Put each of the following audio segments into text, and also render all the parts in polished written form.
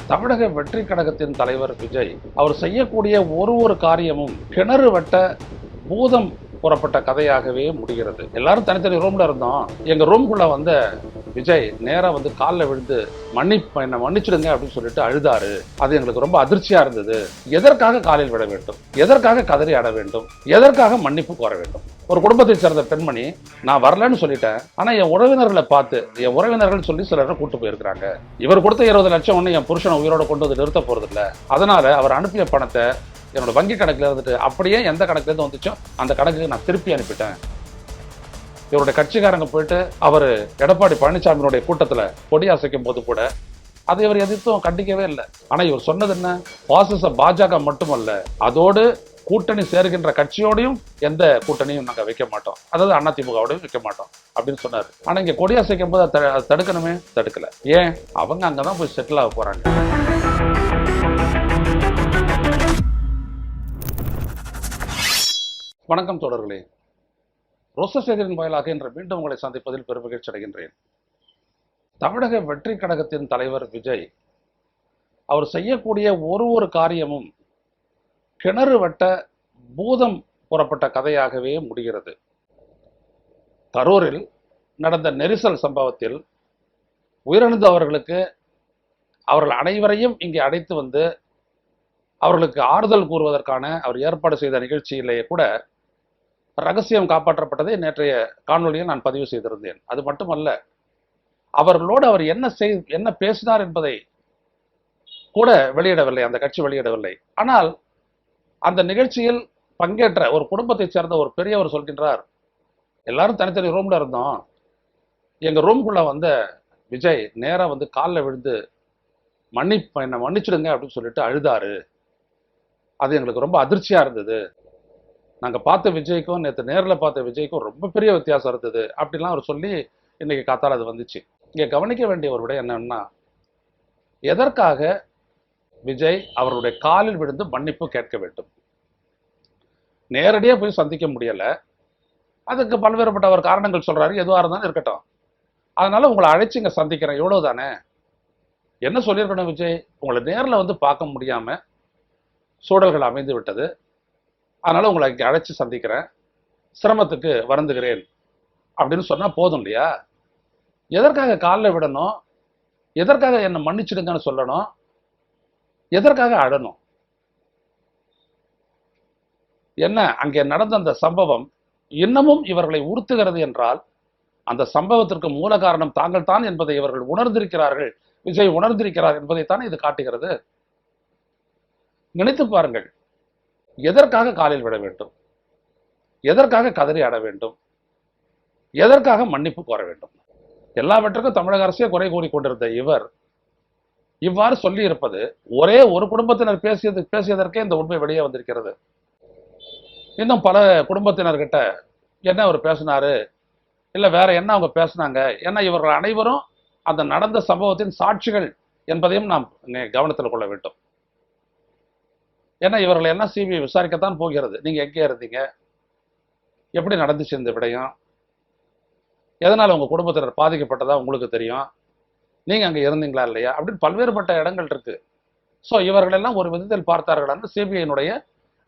தமிழக வெற்றி கழகத்தின் தலைவர் விஜய் அவர் செய்யக்கூடிய ஒரு காரியமும் கிணறு வெட்ட பூதம் புறப்பட்ட கதையாகவே முடிகிறது. எல்லாரும் தனித்தனி ரூம்ல இருந்தோம். எங்க ரூம்குள்ள வந்த விஜய் நேரா வந்து காலில் விழுந்து என்ன மன்னிச்சிடுங்க அப்படின்னு சொல்லிட்டு அழுதாரு. அது எங்களுக்கு ரொம்ப அதிர்ச்சியா இருந்தது. எதற்காக காலில் விட வேண்டும், எதற்காக கதறி ஆட வேண்டும், எதற்காக மன்னிப்பு கோர வேண்டும்? ஒரு குடும்பத்தை சேர்ந்த பெண்மணி, நான் வரலன்னு சொல்லிட்டேன், ஆனா என் உறவினர்களை பார்த்து என் உறவினர்கள் சொல்லி சிலரை கூட்டு போயிருக்காங்க. இவர் கொடுத்த 20 லட்சம் ஒன்று என் புருஷனை உயிரோட கொண்டு வந்து நிறுத்த போறது இல்லை. அதனால அவர் அனுப்பிய பணத்தை என்னோட வங்கி கணக்குல இருந்துட்டு அப்படியே எந்த கணக்குல இருந்து வந்துச்சோ அந்த கணக்குக்கு நான் திருப்பி அனுப்பிட்டேன். இவருடைய கட்சிக்காரங்க போயிட்டு அவர் எடப்பாடி பழனிசாமியினுடைய கூட்டத்துல கொடி அசைக்கும் போது கூட அதை இவர் எதிர்த்தும் கண்டிக்கவே இல்லை. ஆனா இவர் சொன்னது என்ன? பாசிச பாஜக மட்டுமல்ல, அதோடு கூட்டணி சேர்கின்ற கட்சியோடையும் எந்த கூட்டணியும் நாங்க வைக்க மாட்டோம், அதாவது அதிமுகவோடையும் வைக்க மாட்டோம் அப்படின்னு சொன்னாரு. ஆனா இங்க கொடி அசைக்கும் போது அதை தடுக்கணுமே, தடுக்கல. ஏன்? அவங்க அங்கதான் போய் செட்டில் ஆக போறாங்க. வணக்கம் தோழர்களே, ரோச செய்தியின் வாயிலாக இன்று மீண்டும் உங்களை சந்திப்பதில் பெருமகிழ்ச்சி அடைகின்றேன். தமிழக வெற்றி கழகத்தின் தலைவர் விஜய் அவர் செய்யக்கூடிய ஒரு காரியமும் கிணறு வெட்ட பூதம் புறப்பட்ட கதையாகவே முடிகிறது. கரூரில் நடந்த நெரிசல் சம்பவத்தில் உயிரிழந்தவர்களுக்கு அவர்கள் அனைவரையும் இங்கே அழைத்து வந்து அவர்களுக்கு ஆறுதல் கூறுவதற்கான அவர் ஏற்பாடு செய்த நிகழ்ச்சியிலேயே கூட ரகசியம் காப்பாற்றப்பட்டதை நேற்றைய காணொலியில் நான் பதிவு செய்திருந்தேன். அது மட்டுமல்ல, அவர்களோடு அவர் என்ன பேசினார் என்பதை கூட வெளியிடவில்லை, அந்த கட்சி வெளியிடவில்லை. ஆனால் அந்த நிகழ்ச்சியில் பங்கேற்ற ஒரு குடும்பத்தை சேர்ந்த ஒரு பெரியவர் சொல்கின்றார், எல்லாரும் தனித்தனி ரூம்ல இருந்தோம். எங்க ரூம்குள்ள வந்த விஜய் நேரா வந்து காலில் விழுந்து என்ன மன்னிச்சிடுங்க அப்படின்னு சொல்லிட்டு அழுதாரு. அது எங்களுக்கு ரொம்ப அதிர்ச்சியா இருந்தது. நாங்க பார்த்த விஜய்க்கும் நேற்று நேரில் பார்த்த விஜய்க்கும் ரொம்ப பெரிய வித்தியாசம் இருந்தது அப்படிலாம் அவர் சொல்லி இன்னைக்கு காத்தால் அது வந்துச்சு. இங்க கவனிக்க வேண்டிய ஒரு விட என்னன்னா, எதற்காக விஜய் அவருடைய காலில் விழுந்து மன்னிப்பு கேட்க வேண்டும்? நேரடியாக போய் சந்திக்க முடியல, அதுக்கு பல்வேறுபட்ட அவர் காரணங்கள் சொல்றாரு. எதுவாக இருந்தாலும் இருக்கட்டும், அதனால உங்களை அழைச்சி இங்க சந்திக்கிறேன், இவ்வளவுதானே. என்ன சொல்லியிருக்கணும் விஜய்? உங்களை நேரில் வந்து பார்க்க முடியாம சூழல்கள் அமைந்து விட்டது, அதனால உங்களை இங்கே அழைச்சி சந்திக்கிறேன், சிரமத்துக்கு வருந்துகிறேன் அப்படின்னு சொன்னா போதும் இல்லையா? எதற்காக காலில் விடணும், எதற்காக என்னை மன்னிச்சிடுங்கன்னு சொல்லணும், எதற்காக அழணும்? என்ன அங்கே நடந்த அந்த சம்பவம் இன்னமும் இவர்களை உறுத்துகிறது என்றால் அந்த சம்பவத்திற்கு மூல காரணம் தாங்கள் தான் என்பதை இவர்கள் உணர்ந்திருக்கிறார்கள், விஜய் உணர்ந்திருக்கிறார் என்பதைத்தான் இது காட்டுகிறது. நினைத்து பாருங்கள், எதற்காக காலில் விட வேண்டும், எதற்காக கதறி ஆட வேண்டும், எதற்காக மன்னிப்பு கோர வேண்டும்? எல்லாவற்றுக்கும் தமிழக அரசே குறை கூறிக்கொண்டிருந்த இவர் இவ்வாறு சொல்லி இருப்பது, ஒரே ஒரு குடும்பத்தினர் பேசியதற்கே இந்த உண்மை வெளியே வந்திருக்கிறது. இன்னும் பல குடும்பத்தினர்கிட்ட என்ன அவர் பேசினாரு, இல்ல வேற என்ன அவங்க பேசினாங்க, ஏன்னா இவர்கள் அனைவரும் அந்த நடந்த சம்பவத்தின் சாட்சிகள் என்பதையும் நாம் கவனத்தில் கொள்ள வேண்டும். ஏன்னா இவர்கள் என்ன சிபிஐ விசாரிக்கத்தான் போகிறது. நீங்க எங்கே இருந்தீங்க, எப்படி நடந்துச்சு இந்த விடயம், எதனால உங்க குடும்பத்தினர் பாதிக்கப்பட்டதா உங்களுக்கு தெரியும், நீங்க அங்க இருந்தீங்களா இல்லையா அப்படின்னு பல்வேறுபட்ட இடங்கள் இருக்கு. ஸோ இவர்கள் எல்லாம் ஒரு விதத்தில் பார்த்தார்கள், சிபிஐனுடைய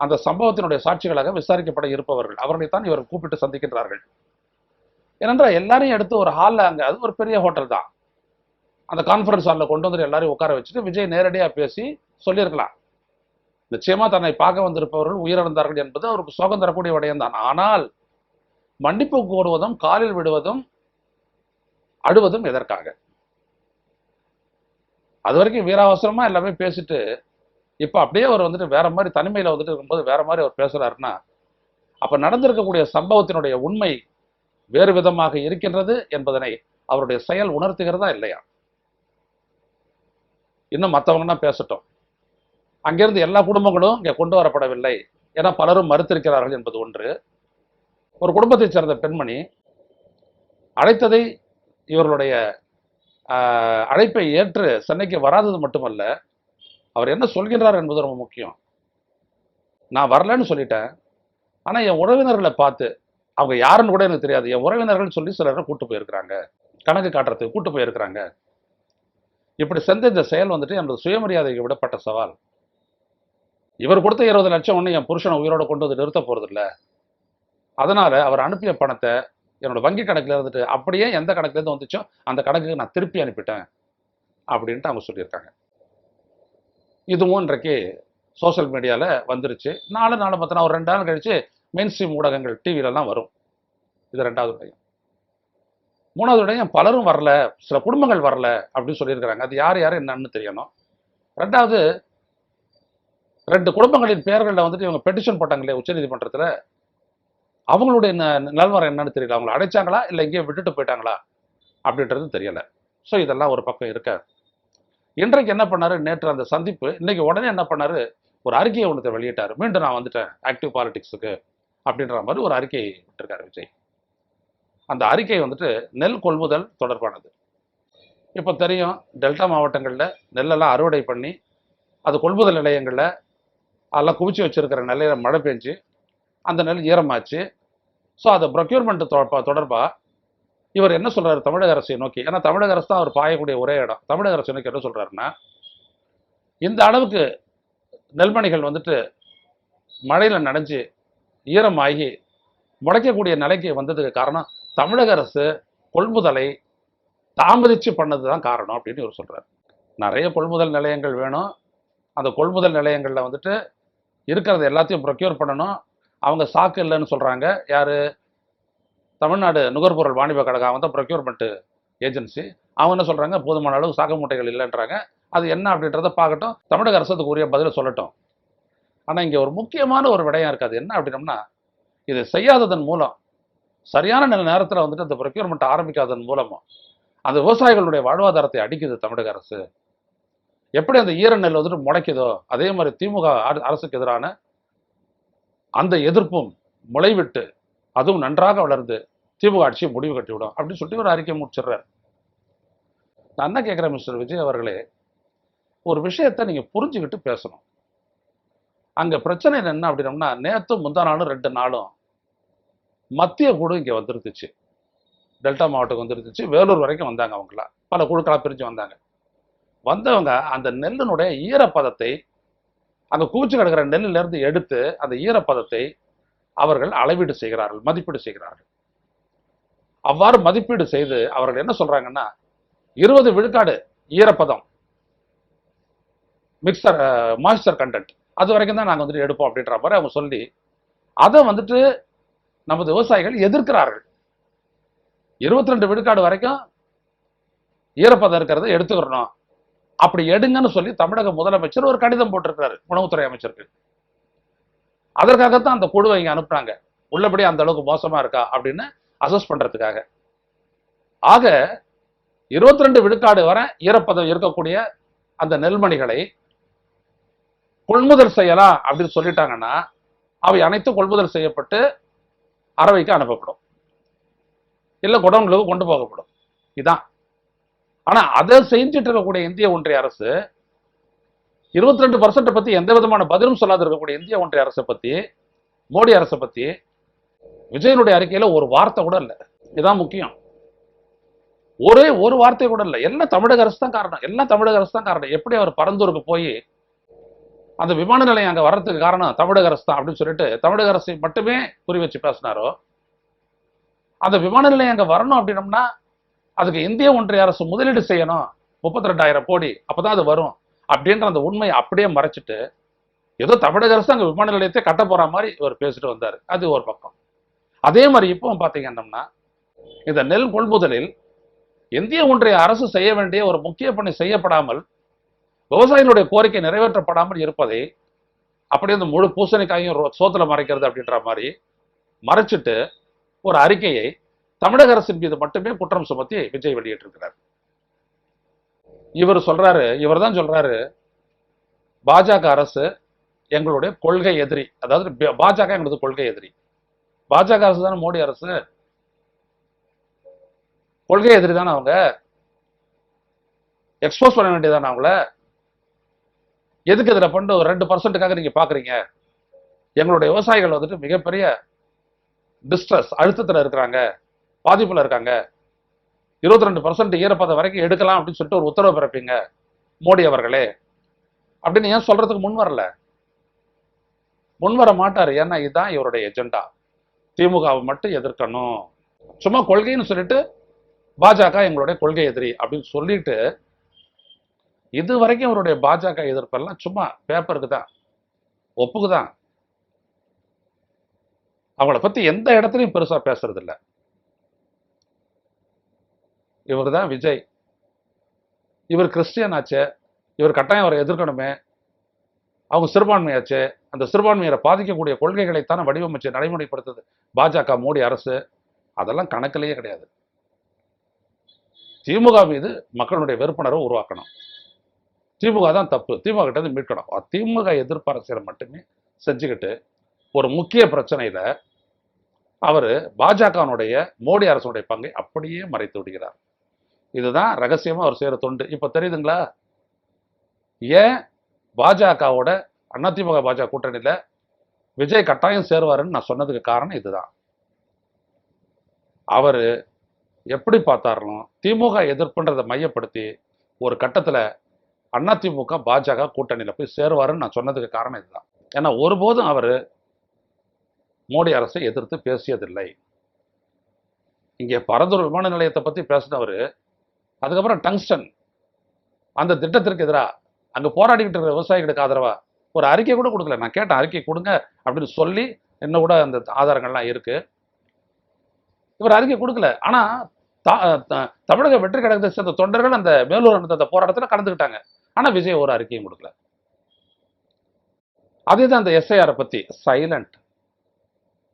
அந்த சம்பவத்தினுடைய சாட்சிகளாக விசாரிக்கப்பட இருப்பவர்கள், அவர்களைத்தான் இவர்கள் கூப்பிட்டு சந்திக்கின்றார்கள். ஏனென்றால் எல்லாரையும் எடுத்து ஒரு ஹாலில், அங்கே அது ஒரு பெரிய ஹோட்டல் தான், அந்த கான்ஃபரன்ஸ் ஹாலில் கொண்டு வந்து எல்லாரையும் உட்கார வச்சுட்டு விஜய் நேரடியாக பேசி சொல்லியிருக்கலாம், நிச்சயமா தன்னை பார்க்க வந்திருப்பவர்கள் உயிரிழந்தார்கள் என்பது அவருக்கு சோகம் தரக்கூடிய விடயம்தான். ஆனால் மன்னிப்பு கோருவதும் காலில் விடுவதும் அழுவதும் எதற்காக? அது வரைக்கும் வீராவசரமா எல்லாமே பேசிட்டு இப்ப அப்படியே அவர் வந்துட்டு வேற மாதிரி தனிமையில வந்துட்டு இருக்கும்போது வேற மாதிரி அவர் பேசுறாருன்னா, அப்ப நடந்திருக்கக்கூடிய சம்பவத்தினுடைய உண்மை வேறு விதமாக இருக்கின்றது என்பதனை அவருடைய செயல் உணர்த்துகிறதா இல்லையா? இன்னும் மற்றவங்கன்னா பேசட்டும், அங்கிருந்து எல்லா குடும்பங்களும் இங்கே கொண்டு வரப்படவில்லை, ஏன்னா பலரும் மறுத்திருக்கிறார்கள் என்பது ஒன்று. ஒரு குடும்பத்தை சேர்ந்த பெண்மணி அழைத்ததை, இவர்களுடைய அழைப்பை ஏற்று சென்னைக்கு வராதது மட்டுமல்ல, அவர் என்ன சொல்கின்றார் என்பது ரொம்ப முக்கியம். நான் வரலன்னு சொல்லிட்டேன், ஆனா என் உறவினர்களை பார்த்து, அவங்க யாருன்னு கூட எனக்கு தெரியாது, என் உறவினர்கள் சொல்லி சிலரை கூட்டு போயிருக்கிறாங்க, கணக்கு காட்டுறதுக்கு கூட்டு போயிருக்கிறாங்க. இப்படி செஞ்ச இந்த செயல் வந்துட்டு எனது சுயமரியாதைக்கு விடப்பட்ட சவால். இவர் கொடுத்த 20 லட்சம் ஒன்று என் புருஷனை உயிரோட கொண்டு வந்து நிறுத்த போறது இல்லை. அதனால அவர் அனுப்பிய பணத்தை என்னோட வங்கி கணக்குல இருந்துட்டு அப்படியே எந்த கணக்குல இருந்து வந்துச்சோ அந்த கணக்குக்கு நான் திருப்பி அனுப்பிட்டேன் அப்படின்ட்டு அவங்க சொல்லியிருக்காங்க. இதுவும் இன்றைக்கு சோசியல் மீடியாவில் வந்துருச்சு. நாலு பார்த்தோன்னா ஒரு 2 நாள் கழிச்சு மெயின் ஸ்ட்ரீம் ஊடகங்கள் டிவிலெலாம் வரும். இது 2வது விடயம். 3வது விடயம் பலரும் வரல, சில குடும்பங்கள் வரல அப்படின்னு சொல்லியிருக்கிறாங்க. அது யார் யார் என்னன்னு தெரியணும். 2வது 2 குடும்பங்களின் பெயர்களில் வந்துட்டு இவங்க பெட்டிஷன் போட்டாங்களே உச்சநீதிமன்றத்தில், அவங்களுடைய நிலவரம் என்னன்னு தெரியல. அவங்களை அடைச்சாங்களா இல்லை எங்கேயோ விட்டுட்டு போயிட்டாங்களா அப்படின்றது தெரியல. ஸோ இதெல்லாம் ஒரு பக்கம் இருக்க. இன்றைக்கு என்ன பண்ணாரு, நேற்று அந்த சந்திப்பு, இன்னைக்கு உடனே என்ன பண்ணாரு, ஒரு அறிக்கையை ஒன்றத்தை வெளியிட்டார். மீண்டும் நான் வந்துட்டேன் ஆக்டிவ் பாலிடிக்ஸுக்கு அப்படின்ற மாதிரி ஒரு அறிக்கையை விட்டுருக்காரு விஜய். அந்த அறிக்கை வந்துட்டு நெல் கொள்முதல் தொடர்பானது. இப்போ தெரியும், டெல்டா மாவட்டங்களில் நெல்லெல்லாம் அறுவடை பண்ணி அது கொள்முதல் நிலையங்களில் அதெல்லாம் குவிச்சு வச்சிருக்கிற நிலையில மழை பெஞ்சு அந்த நெல் ஈரமாச்சு. ஸோ அதை ப்ரொக்யூர்மெண்ட் தொடர்பாக இவர் என்ன சொல்றாரு தமிழக அரசை நோக்கி, ஏன்னா தமிழக அரசு தான் அவர் பாயக்கூடிய ஒரே இடம். தமிழக அரசை நோக்கி என்ன சொல்றாருன்னா, இந்த அளவுக்கு நெல்மணிகள் வந்துட்டு மழையில நனைஞ்சு ஈரமாகி முளைக்கக்கூடிய நிலைக்கு வந்ததுக்கு காரணம் தமிழக அரசு கொள்முதலை தாமதிச்சு பண்ணது தான் காரணம் அப்படின்னு இவர் சொல்றாரு. நிறைய கொள்முதல் நிலையங்கள் வேணும். அந்த கொள்முதல் நிலையங்களில் வந்துட்டு இருக்கிறது எல்லாத்தையும் ப்ரொக்யூர் பண்ணணும். அவங்க சாக்கு இல்லைன்னு சொல்றாங்க. யாரு, தமிழ்நாடு நுகர்பொருள் வாணிப கழகம் வந்து ப்ரொக்யூர்மெண்ட் ஏஜென்சி. அவங்க என்ன சொல்றாங்க, போதுமான அளவு சாக்கு மூட்டைகள் இல்லைன்றாங்க. அது என்ன அப்படின்றத பார்க்கட்டும், தமிழக அரசு அதுக்கு உரிய பதிலை சொல்லட்டும். ஆனால் இங்கே ஒரு முக்கியமான ஒரு விடயம் இருக்காது. என்ன அப்படின்னம்னா, இது செய்யாததன் மூலம், சரியான நேரத்தில் வந்துட்டு அந்த ப்ரொக்யூர்மெண்ட் ஆரம்பிக்காததன் மூலமும் அந்த விவசாயிகளுடைய வாழ்வாதாரத்தை அடிக்குது தமிழக அரசு. எப்படி அந்த ஈர நெல் வந்துட்டு முளைக்குதோ அதே மாதிரி திமுக அரசுக்கு எதிரான அந்த எதிர்ப்பும் முளைவிட்டு அதுவும் நன்றாக வளர்ந்து திமுக ஆட்சியை முடிவு கட்டிவிடும் அப்படின்னு சொல்லிட்டு ஒரு அறிக்கை முடிச்சிடுறாரு. நான் என்ன கேட்குறேன், மிஸ்டர் விஜய் அவர்களே, ஒரு விஷயத்தை நீங்க புரிஞ்சுக்கிட்டு பேசணும். அங்க பிரச்சனை என்ன அப்படின்னம்னா, நேற்றும் முந்தா நாளும் 2 நாளும் மத்திய குழு இங்க வந்துருந்துச்சு. டெல்டா மாவட்டம் வந்துருந்துச்சு. வேலூர் வரைக்கும் வந்தாங்க. அவங்கள பல குழுக்களா பிரிஞ்சு வந்தாங்க. வந்தவங்க அந்த நெல்லினுடைய ஈரப்பதத்தை, அங்க குவிச்சு கிடக்கிற நெல்லில இருந்து எடுத்து அந்த ஈரப்பதத்தை அவர்கள் அளவீடு செய்கிறார்கள், மதிப்பீடு செய்கிறார்கள். அவ்வாறு மதிப்பீடு செய்து அவர்கள் என்ன சொல்றாங்கன்னா, 20 விழுக்காடு ஈரப்பதம் மிக்சர் மாய்ஸ்சர் கண்டென்ட் அது வரைக்கும் தான் நாங்கள் வந்துட்டு எடுப்போம் அப்படின்ற மாதிரி அவங்க சொல்லி அதை வந்துட்டு நமது விவசாயிகள் எதிர்க்கிறார்கள். 22 விழுக்காடு வரைக்கும் ஈரப்பதம் இருக்கிறத எடுத்துக்கிறணும், அப்படி எடுங்கன்னு சொல்லி தமிழக முதலமைச்சர் ஒரு கடிதம் போட்டிருக்கிறாரு உணவுத்துறை அமைச்சருக்கு. அதற்காகத்தான் அந்த குழுவை இங்க அனுப்புறாங்க, உள்ளபடி அந்த அளவுக்கு மோசமா இருக்கா அப்படின்னு அசஸ் பண்றதுக்காக. ஆக 22 விழுக்காடு வரை ஈரப்பதம் இருக்கக்கூடிய அந்த நெல்மணிகளை கொள்முதல் செய்யலாம் அப்படின்னு சொல்லிட்டாங்கன்னா அவை அனைத்தும் கொள்முதல் செய்யப்பட்டு அரவைக்கு அனுப்பப்படும், இல்ல குடோன்களுக்கு கொண்டு போகப்படும். இதான். ஆனா அதை செஞ்சுட்டு இருக்கக்கூடிய இந்திய ஒன்றிய அரசு 22% பத்தி எந்த விதமான பதிலும் சொல்லாத இருக்கக்கூடிய இந்திய ஒன்றிய அரசை பத்தி, மோடி அரசை பத்தி விஜயனுடைய அறிக்கையில ஒரு வார்த்தை கூட இல்லை. இதுதான் முக்கியம். ஒரே ஒரு வார்த்தை கூட இல்லை. எல்லாம் தமிழக அரசு தான் காரணம், எல்லாம் தமிழக அரசு தான் காரணம். எப்படி அவர் பரந்தூருக்கு போய் அந்த விமான நிலையம் அங்க வர்றதுக்கு காரணம் தமிழக அரசு தான் அப்படின்னு சொல்லிட்டு தமிழக அரசை மட்டுமே குறி வச்சு பேசினாரோ, அந்த விமான நிலையம் அங்க வரணும் அப்படின்னம்னா அதுக்கு இந்திய ஒன்றிய அரசு முதலீடு செய்யணும் 32,000 கோடி, அப்பதான் அது வரும் அப்படின்ற அந்த உண்மையை அப்படியே மறைச்சிட்டு ஏதோ தமிழக அரசு அங்க விமான நிலையத்தை கட்ட போற மாதிரி இவர் பேசிட்டு வந்தாரு. அது ஒரு பக்கம். அதே மாதிரி இப்போ பாத்தீங்கன்னா, இந்த நெல் கொள்முதலில் இந்திய ஒன்றிய அரசு செய்ய வேண்டிய ஒரு முக்கிய பணி செய்யப்படாமல், விவசாயிகளுடைய கோரிக்கை நிறைவேற்றப்படாமல் இருப்பதை அப்படியே அந்த முழு பூசணிக்காயும் சோத்துல மறைக்கிறது அப்படின்ற மாதிரி மறைச்சிட்டு ஒரு அறிக்கையை தமிழக அரசின் மீது மட்டுமே குற்றம் சுமத்தி விஜய் வெளியிட்டிருக்கிறார். இவர் சொல்றாரு, இவர் தான் சொல்றாரு, பாஜக அரசு எங்களுடைய கொள்கை எதிரி, அதாவது பாஜக எங்களது கொள்கை எதிரி. பாஜக அரசு தானே மோடி அரசு, கொள்கை எதிரி தானே அவங்க, எக்ஸ்போஸ் பண்ண வேண்டியதானே அவங்கள. எதுக்கு இதில் பண்ணு 2%க்காக நீங்க பாக்குறீங்க? எங்களுடைய விவசாயிகள் வந்துட்டு மிகப்பெரிய டிஸ்ட்ரெஸ், அழுத்தத்தில் இருக்கிறாங்க, பாதிப்புல இருக்காங்க. 22% ஈரப்பதம் வரைக்கும் எடுக்கலாம் அப்படின்னு சொல்லிட்டு ஒரு உத்தரவு பிறப்பீங்க மோடி அவர்களே அப்படின்னு ஏன் சொல்றதுக்கு முன் வரல? முன்வர மாட்டாரு. ஏன்னா இதுதான் இவருடைய எஜெண்டா. திமுகவை மட்டும் எதிர்க்கணும், சும்மா கொள்கைன்னு சொல்லிட்டு பாஜக எங்களுடைய கொள்கை எதிரி அப்படின்னு சொல்லிட்டு, இது வரைக்கும் அவருடைய பாஜக எதிர்ப்பெல்லாம் சும்மா பேப்பருக்கு தான், ஒப்புக்கு தான். அவங்கள பத்தி எந்த இடத்துலையும் பெருசா பேசுறது இல்லை. இவர் தான் விஜய், இவர் கிறிஸ்டியன் ஆச்சு, இவர் கட்டாயம் அவரை எதிர்க்கணுமே, அவங்க சிறுபான்மையாச்சு, அந்த சிறுபான்மையரை பாதிக்கக்கூடிய கொள்கைகளைத்தானே வடிவமைச்சு நடைமுறைப்படுத்துது பாஜக மோடி அரசு. அதெல்லாம் கணக்கிலேயே கிடையாது. திமுக மீது மக்களுடைய வெறுப்புணர்வை உருவாக்கணும். திமுக தான் தப்பு, திமுக கிட்ட இருந்து மீட்கணும். திமுக எதிர்ப்பு அரசியலை மட்டுமே செஞ்சுக்கிட்டு ஒரு முக்கிய பிரச்சனையில அவர் பாஜகனுடைய மோடி அரசுடைய பங்கை அப்படியே மறைத்து விடுகிறார். இதுதான் ரகசியமா அவர் செய்யற தொண்டு. இப்ப தெரியுதுங்களா ஏன் பாஜகவோட அதிமுக பாஜக கூட்டணியில விஜய் கட்டாயம் சேருவாருன்னு நான் சொன்னதுக்கு காரணம் இதுதான். அவரு எப்படி பார்த்தாலும் திமுக எதிர்ப்புன்றதை மையப்படுத்தி ஒரு கட்டத்துல அதிமுக பாஜக கூட்டணியில போய் சேருவாருன்னு நான் சொன்னதுக்கு காரணம் இதுதான். ஏன்னா ஒருபோதும் அவரு மோடி அரசை எதிர்த்து பேசியதில்லை. இங்கே பரந்தூர் விமான நிலையத்தை பத்தி பேசினவர் அதுக்கப்புறம் டங்ஸ்டன் அந்த திட்டத்திற்கு எதிராக அங்க போராடிக்கிட்டு இருக்கிற விவசாயிகளுக்கு ஆதரவா ஒரு அறிக்கை கூட கொடுக்கல. நான் கேட்டேன், அறிக்கை கொடுங்க அப்படின்னு சொல்லி, என்ன கூட அந்த ஆதாரங்கள்லாம் இருக்கு. இவர் அறிக்கை கொடுக்கல. ஆனா தமிழக வெற்றி கழகத்தை சேர்ந்த தொண்டர்கள் அந்த மேலூர் அந்த போராட்டத்தில் கலந்துக்கிட்டாங்க. ஆனா விஜய் ஒரு அறிக்கையும் கொடுக்கல. அதேதான் அந்த எஸ்ஐஆரை பத்தி சைலண்ட்.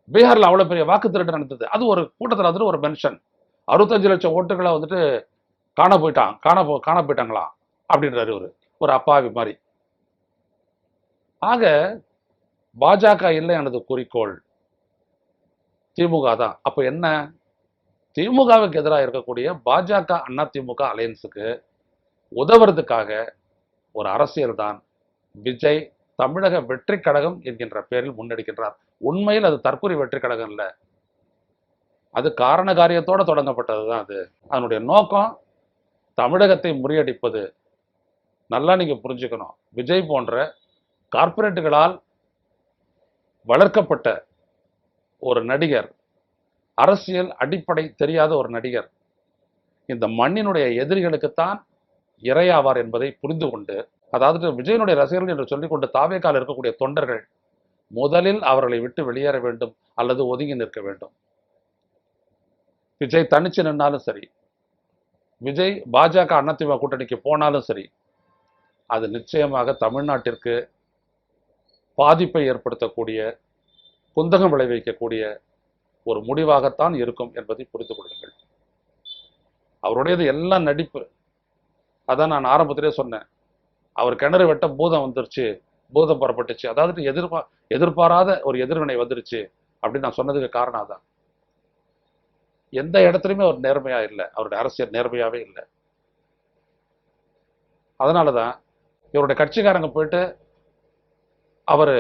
பீகார்ல அவ்வளவு பெரிய வாக்கு திருட்டு நடந்தது. அது ஒரு கூட்டத்தில் வந்துட்டு ஒரு மென்ஷன் 65 லட்சம் ஓட்டுகளை வந்துட்டு காண போயிட்டாங்களாம் அப்படின்றாரு ஒரு அப்பாவி மாதிரி. ஆக பாஜக இல்லை எனது குறிக்கோள், திமுக தான். அப்ப என்ன, திமுகவுக்கு எதிராக இருக்கக்கூடிய பாஜக அதிமுக அலையன்ஸுக்கு உதவுறதுக்காக ஒரு அரசியல் தான் விஜய் தமிழக வெற்றி கழகம் என்கின்ற பெயரில் முன்னெடுக்கின்றார். உண்மையில் அது தற்கொலை வெற்றி கழகம் இல்லை, அது காரண காரியத்தோடு தொடங்கப்பட்டது தான். அது அதனுடைய நோக்கம் தமிழகத்தை முறியடிப்பது. நல்லா நீங்க புரிஞ்சுக்கணும். விஜய் போன்ற கார்ப்பரேட்டுகளால் வளர்க்கப்பட்ட ஒரு நடிகர், அரசியல் அடிப்படை தெரியாத ஒரு நடிகர், இந்த மண்ணினுடைய எதிரிகளுக்குத்தான் இரையாவார் என்பதை புரிந்து கொண்டு, அதாவது விஜயனுடைய ரசிகர்கள் என்று சொல்லிக்கொண்டு தாவேக்கால் இருக்கக்கூடிய தொண்டர்கள் முதலில் அவர்களை விட்டு வெளியேற வேண்டும் அல்லது ஒதுங்கி நிற்க வேண்டும். விஜய் தனிச்சு நின்னாலும் சரி, விஜய் பாஜக அதிமுக கூட்டணிக்கு போனாலும் சரி, அது நிச்சயமாக தமிழ்நாட்டிற்கு பாதிப்பை ஏற்படுத்தக்கூடிய, குந்தகம் விளைவிக்கக்கூடிய ஒரு முடிவாகத்தான் இருக்கும் என்பதை புரிந்து கொள்ளுங்கள். அவருடையது எல்லாம் நடிப்பு. அதான் நான் ஆரம்பத்திலே சொன்னேன், அவர் கிணறு வெட்ட பூதம் வந்துருச்சு, பூதம் புறப்பட்டுச்சு, அதாவது எதிர்பாராத ஒரு எதிர்வினை வந்துருச்சு அப்படின்னு நான் சொன்னதுக்கு காரணம் அதான். எந்த இடத்துலையுமே அவர் நேர்மையா இல்லை, அவருடைய அரசியல் நேர்மையாவே இல்லை. அதனாலதான் இவருடைய கட்சிக்காரங்க போயிட்டு அவர்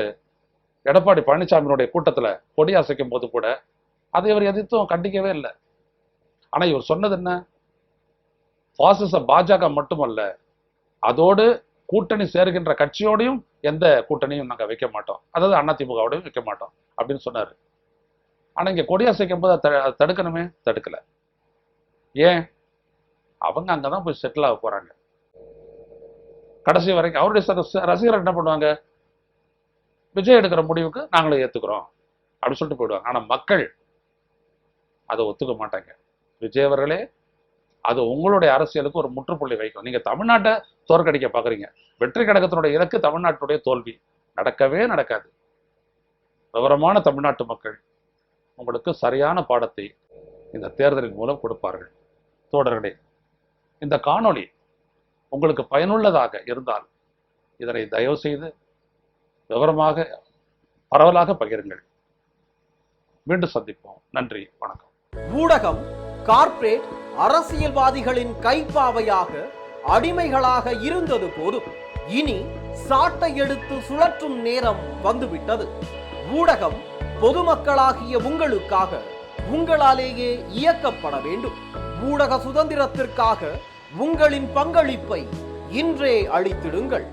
எடப்பாடி பழனிசாமியினுடைய கூட்டத்துல கொடி அசைக்கும் போது கூட அதை இவர் எதிர்த்தும் கண்டிக்கவே இல்லை. ஆனா இவர் சொன்னது என்ன, பாசிச பாஜக மட்டுமல்ல, அதோடு கூட்டணி சேர்கின்ற கட்சியோடையும் எந்த கூட்டணியும் நாங்க வைக்க மாட்டோம், அதாவது அதிமுகவோடையும் வைக்க மாட்டோம் அப்படின்னு சொன்னாரு. ஆனா இங்க கொடி அசைக்கும் போது அதை தடுக்கணுமே, தடுக்கல. ஏன், அவங்க அங்கதான் போய் செட்டில் ஆக போறாங்க. கடைசி வரைக்கும் அவருடைய ரசிகர்கள் என்ன பண்ணுவாங்க, விஜய் எடுக்கிற முடிவுக்கு நாங்களே ஏத்துக்கிறோம் அப்படின்னு சொல்லிட்டு போயிடுவாங்க. ஆனா மக்கள் அதை ஒத்துக்க மாட்டாங்க. விஜய் அவர்களே, அது உங்களுடைய அரசியலுக்கு ஒரு முற்றுப்புள்ளி வைக்கும். நீங்க தமிழ்நாட்டை தோற்கடிக்க பாக்குறீங்க. வெற்றி கழகத்தினுடைய இலக்கு தமிழ்நாட்டுடைய தோல்வி. நடக்கவே நடக்காது. விவரமான தமிழ்நாட்டு மக்கள் உங்களுக்கு சரியான பாடத்தை இந்த தேர்தலின் மூலம் கொடுப்பார்கள். தோழர்களே, இந்த காணொளி உங்களுக்கு பயனுள்ளதாக இருந்தால் இதனை தயவு செய்து விவரமாக பரவலாக பகிருங்கள். மீண்டும் சந்திப்போம். நன்றி, வணக்கம். ஊடகம் கார்ப்பரேட் அரசியல்வாதிகளின் கைப்பாவையாக அடிமைகளாக இருந்தது போதும். இனி சாட்டை எடுத்து சுழற்றும் நேரம் வந்துவிட்டது. ஊடகம் பொதுமக்களாகிய உங்களுக்காக, உங்களாலேயே இயக்கப்பட வேண்டும். ஊடக சுதந்திரத்திற்காக உங்களின் பங்களிப்பை இன்றே அளித்திடுங்கள்.